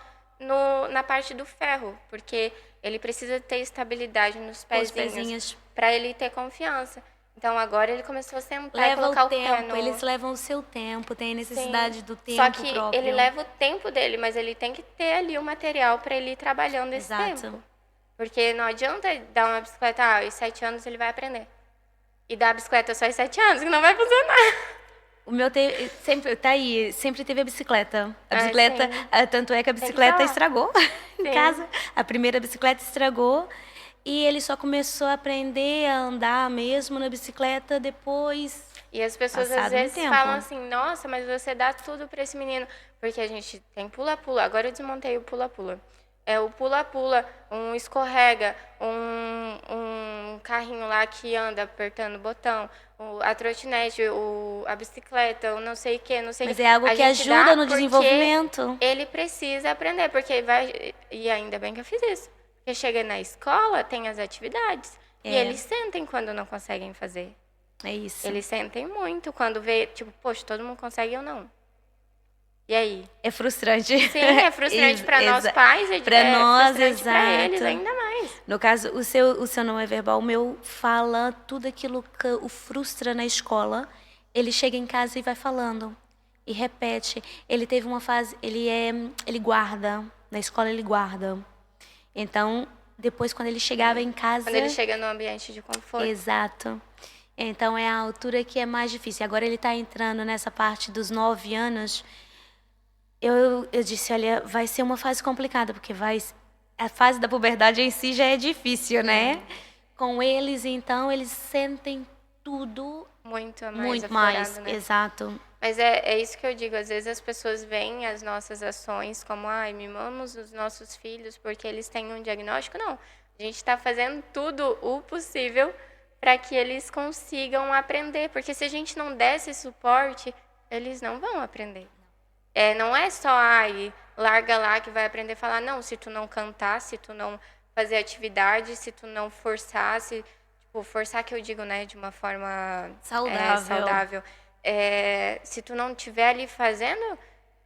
na parte do ferro, porque ele precisa ter estabilidade nos pezinhos para ele ter confiança. Então agora ele começou a sentar e colocar o pé no... Eles levam o seu tempo, tem a necessidade do tempo próprio. Só que próprio. ele leva o tempo dele, mas ele tem que ter ali o material para ele ir trabalhando esse Exato. tempo. Porque não adianta dar uma bicicleta, aos 7 anos ele vai aprender. E dar a bicicleta só aos 7 anos, que não vai funcionar. O meu sempre tá aí, sempre teve a bicicleta. A bicicleta, tanto é que a bicicleta estragou em casa. A primeira bicicleta estragou e ele só começou a aprender a andar mesmo na bicicleta depois. E as pessoas às vezes falam assim: "Nossa, mas você dá tudo para esse menino", porque a gente tem pula-pula. Agora eu desmontei o pula-pula. O pula-pula, um escorrega, um carrinho lá que anda apertando o botão, a trotinete, a bicicleta, o não sei o que, não sei o que. Mas é algo que ajuda no desenvolvimento. Ele precisa aprender, porque vai... E ainda bem que eu fiz isso. Porque chega na escola, tem as atividades. E eles sentem quando não conseguem fazer. É isso. Eles sentem muito quando vê, tipo, poxa, todo mundo consegue, eu não. E aí? É frustrante. Sim, é frustrante para nós pais, para nós, frustrante para eles ainda mais. No caso, o seu não é verbal, o meu fala tudo aquilo que o frustra na escola. Ele chega em casa e vai falando e repete. Ele teve uma fase, ele guarda na escola, ele guarda. Então, depois quando ele chegava em casa, quando ele chega no ambiente de conforto. Exato. Então é a altura que é mais difícil. Agora ele está entrando nessa parte dos 9 anos. Eu disse, olha, vai ser uma fase complicada, porque a fase da puberdade em si já é difícil, né? Com eles, então, eles sentem tudo muito mais, né? Exato. Mas é isso que eu digo, às vezes as pessoas veem as nossas ações como, mimamos os nossos filhos porque eles têm um diagnóstico. Não, a gente está fazendo tudo o possível para que eles consigam aprender, porque se a gente não der esse suporte, eles não vão aprender. Não é só, larga lá que vai aprender a falar. Não, se tu não cantar, se tu não fazer atividade, se tu não forçar, forçar que eu digo, né, de uma forma saudável. Se tu não estiver ali fazendo,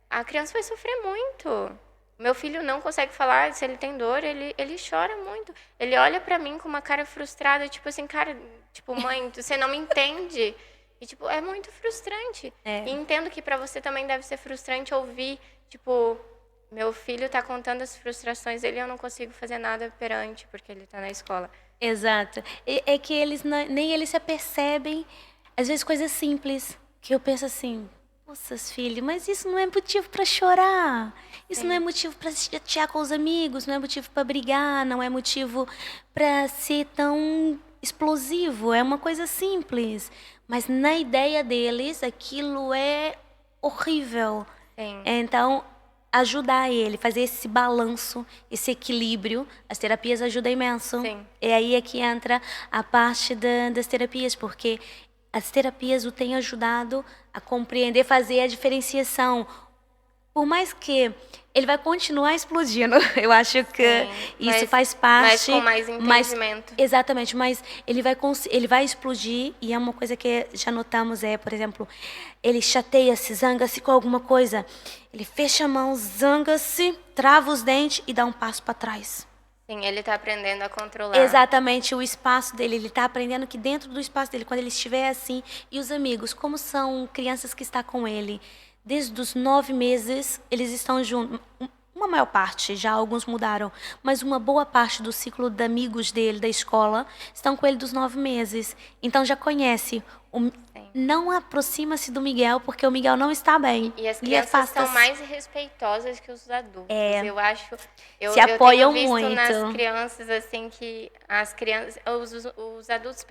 a criança vai sofrer muito. Meu filho não consegue falar, se ele tem dor, ele chora muito. Ele olha pra mim com uma cara frustrada, tipo assim, cara, tipo, mãe, você não me entende. E, tipo, é muito frustrante. E entendo que pra você também deve ser frustrante ouvir, tipo, meu filho está contando as frustrações dele e eu não consigo fazer nada perante, porque ele está na escola. Exato. É que eles nem eles se apercebem, às vezes coisas simples, que eu penso assim, poças, filho, mas isso não é motivo para chorar. Isso não é motivo para se chatear com os amigos, não é motivo para brigar, não é motivo para ser tão explosivo. É uma coisa simples. Mas na ideia deles, aquilo é horrível. Sim. Então, ajudar ele, fazer esse balanço, esse equilíbrio, as terapias ajudam imenso. Sim. E aí é que entra a parte das terapias, porque as terapias o têm ajudado a compreender, fazer a diferenciação. Por mais que ele vai continuar explodindo, eu acho que isso faz parte. Mas com mais entendimento. Exatamente, mas ele vai explodir, e é uma coisa que já notamos, por exemplo, ele chateia-se, zanga-se com alguma coisa, ele fecha a mão, zanga-se, trava os dentes e dá um passo para trás. Sim, ele está aprendendo a controlar. Exatamente, o espaço dele. Ele está aprendendo que dentro do espaço dele, quando ele estiver assim, e os amigos, como são crianças que estão com ele, desde os 9 meses, eles estão juntos. Uma maior parte, já alguns mudaram, mas uma boa parte do ciclo de amigos dele, da escola, estão com ele dos 9 meses. Então já conhece. Não aproxima-se do Miguel, porque o Miguel não está bem. E as crianças são mais respeitosas que os adultos. Eu acho. Se apoiam tenho visto muito nas crianças, assim, que as crianças. Os adultos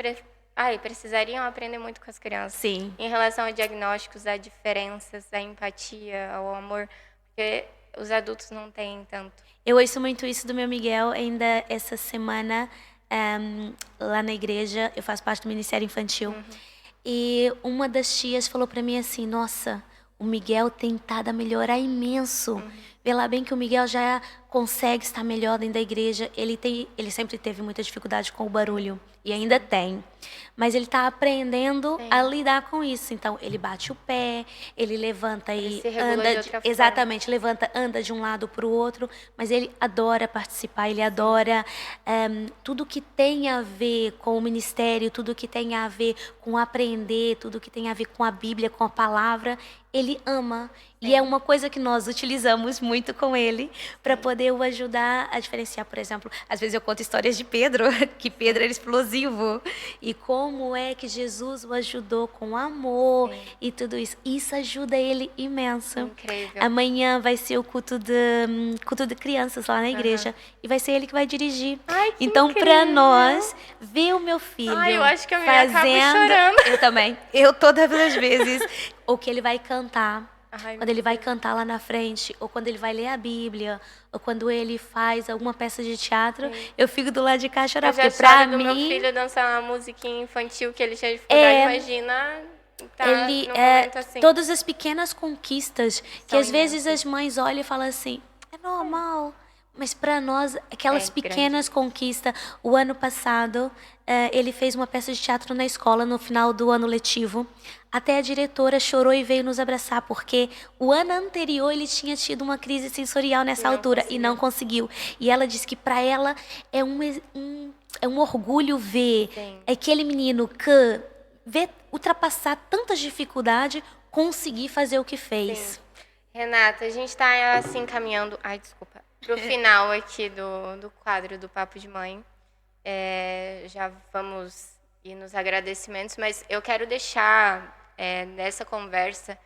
precisariam aprender muito com as crianças. Sim. Em relação a diagnósticos, a diferenças, a empatia, ao amor. Porque os adultos não têm tanto. Eu ouço muito isso do meu Miguel. Ainda essa semana, lá na igreja, eu faço parte do Ministério Infantil. E uma das tias falou para mim assim, nossa, o Miguel tem tentado a melhorar imenso. Vê lá bem que o Miguel já consegue estar melhor dentro da igreja. Ele sempre teve muita dificuldade com o barulho. E ainda tem. Mas ele está aprendendo a lidar com isso. Então, ele bate o pé, ele levanta e anda. Exatamente, levanta, anda de um lado para o outro. Mas ele adora participar, ele adora tudo que tem a ver com o ministério, tudo que tem a ver com aprender, tudo que tem a ver com a Bíblia, com a palavra. Ele ama. E é uma coisa que nós utilizamos muito com ele para poder o ajudar a diferenciar. Por exemplo, às vezes eu conto histórias de Pedro, que Pedro era explosivo. E como é que Jesus o ajudou com amor e tudo isso. Isso ajuda ele imenso. Incrível. Amanhã vai ser o culto de crianças lá na igreja. E vai ser ele que vai dirigir. Ai, que então, para nós, ver o meu filho eu acho que eu acabo chorando. Eu também. Eu todas as vezes. Ou que ele vai cantar. Quando ele vai cantar lá na frente, ou quando ele vai ler a Bíblia, ou quando ele faz alguma peça de teatro, eu fico do lado de cá chorar, porque pra mim... meu filho dançar uma musiquinha infantil que ele tinha dificuldade, imagina... Ele assim. Todas as pequenas conquistas que às vezes as mães olham e falam assim, é normal. Mas para nós, aquelas pequenas conquistas. O ano passado, ele fez uma peça de teatro na escola no final do ano letivo. Até a diretora chorou e veio nos abraçar, porque o ano anterior ele tinha tido uma crise sensorial nessa altura e não conseguiu. E ela disse que para ela é um orgulho ver aquele menino que vê ultrapassar tantas dificuldades, conseguir fazer o que fez. Sim. Renata, a gente está assim caminhando... Pro final aqui do quadro do Papo de Mãe. Já vamos ir nos agradecimentos, mas eu quero deixar nessa conversa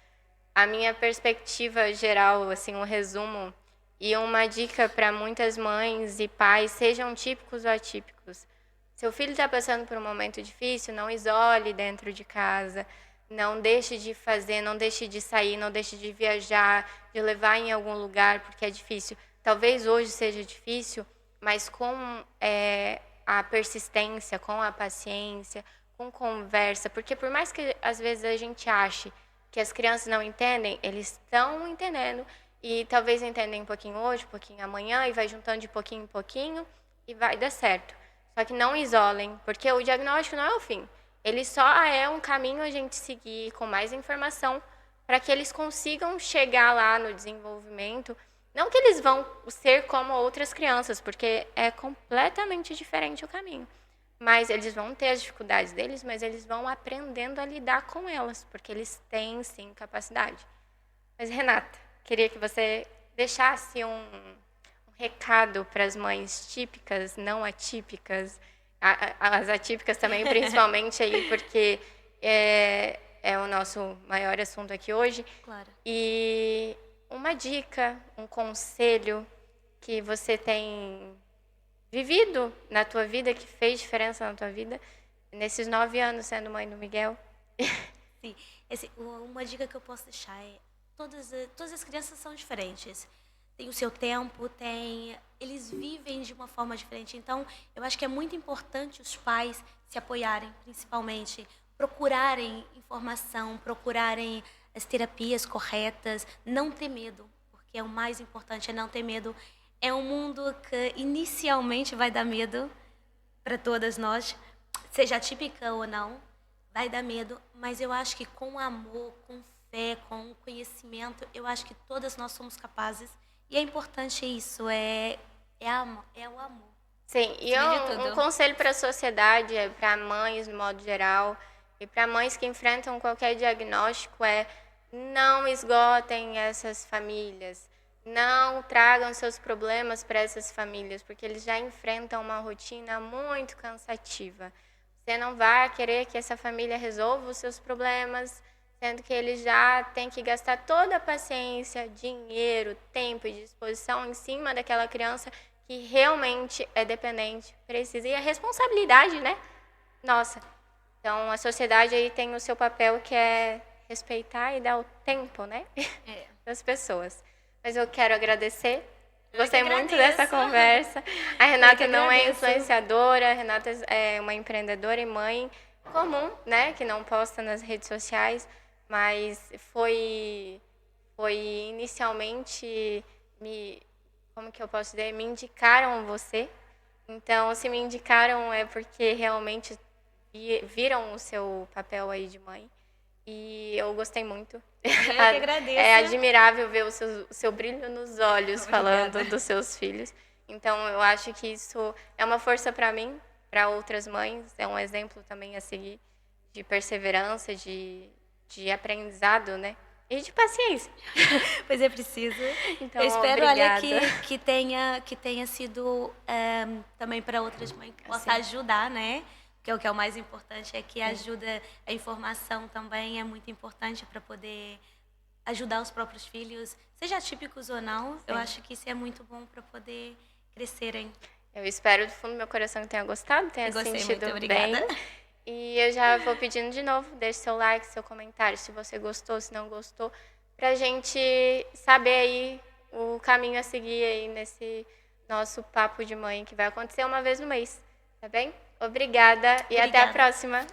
a minha perspectiva geral, assim, um resumo e uma dica para muitas mães e pais, sejam típicos ou atípicos. Seu filho está passando por um momento difícil, não isole dentro de casa, não deixe de fazer, não deixe de sair, não deixe de viajar, de levar em algum lugar, porque é difícil. Talvez hoje seja difícil, mas com a persistência, com a paciência, com conversa, porque por mais que às vezes a gente ache que as crianças não entendem, eles estão entendendo e talvez entendem um pouquinho hoje, um pouquinho amanhã e vai juntando de pouquinho em pouquinho e vai dar certo. Só que não isolem, porque o diagnóstico não é o fim. Ele só é um caminho a gente seguir com mais informação para que eles consigam chegar lá no desenvolvimento. Não que eles vão ser como outras crianças, porque é completamente diferente o caminho. Mas eles vão ter as dificuldades deles, mas eles vão aprendendo a lidar com elas, porque eles têm, sim, capacidade. Mas, Renata, queria que você deixasse um recado para as mães típicas, não atípicas, as atípicas também, principalmente aí, porque é o nosso maior assunto aqui hoje. Claro. E uma dica, um conselho que você tem vivido na tua vida, que fez diferença na tua vida, nesses 9 anos sendo mãe do Miguel? Sim. Uma dica que eu posso deixar é todas as crianças são diferentes. Tem o seu tempo, eles vivem de uma forma diferente. Então, eu acho que é muito importante os pais se apoiarem, principalmente, procurarem informação, procurarem as terapias corretas, não ter medo, porque é o mais importante, é não ter medo. É um mundo que inicialmente vai dar medo para todas nós, seja atípica ou não, vai dar medo, mas eu acho que com amor, com fé, com conhecimento, eu acho que todas nós somos capazes. E é importante isso, é o amor. Sim, e um conselho para a sociedade, para mães no modo geral, e para mães que enfrentam qualquer diagnóstico, não esgotem essas famílias, não tragam seus problemas para essas famílias, porque eles já enfrentam uma rotina muito cansativa. Você não vai querer que essa família resolva os seus problemas, sendo que eles já têm que gastar toda a paciência, dinheiro, tempo e disposição em cima daquela criança que realmente é dependente, precisa. E a responsabilidade, né? Nossa. Então, a sociedade aí tem o seu papel, que é respeitar e dar o tempo, né? Das pessoas. Mas eu quero agradecer. Gostei muito dessa conversa. A Renata não é influenciadora, a Renata é uma empreendedora e mãe comum, né? Que não posta nas redes sociais, mas foi inicialmente como que eu posso dizer? Me indicaram você. Então, se me indicaram é porque realmente viram o seu papel aí de mãe. E eu gostei muito. Eu que agradeço. É admirável ver o seu brilho nos olhos falando dos seus filhos. Então, eu acho que isso é uma força para mim, para outras mães. É um exemplo também a seguir de perseverança, de aprendizado, né? E de paciência. Pois é, preciso. Então, eu espero, obrigada. olha, que tenha sido também para outras mães, que possa ajudar, né? Que é o mais importante, é que ajuda, a informação também é muito importante para poder ajudar os próprios filhos, seja atípicos ou não. Eu acho que isso é muito bom para poder crescerem. Eu espero do fundo do meu coração que tenha gostado, tenha sentido muito, bem. obrigada. E eu já vou pedindo de novo, deixe seu like, seu comentário, se você gostou, se não gostou, pra gente saber aí o caminho a seguir aí nesse nosso papo de mãe, que vai acontecer uma vez no mês, tá bem? Obrigada e até a próxima.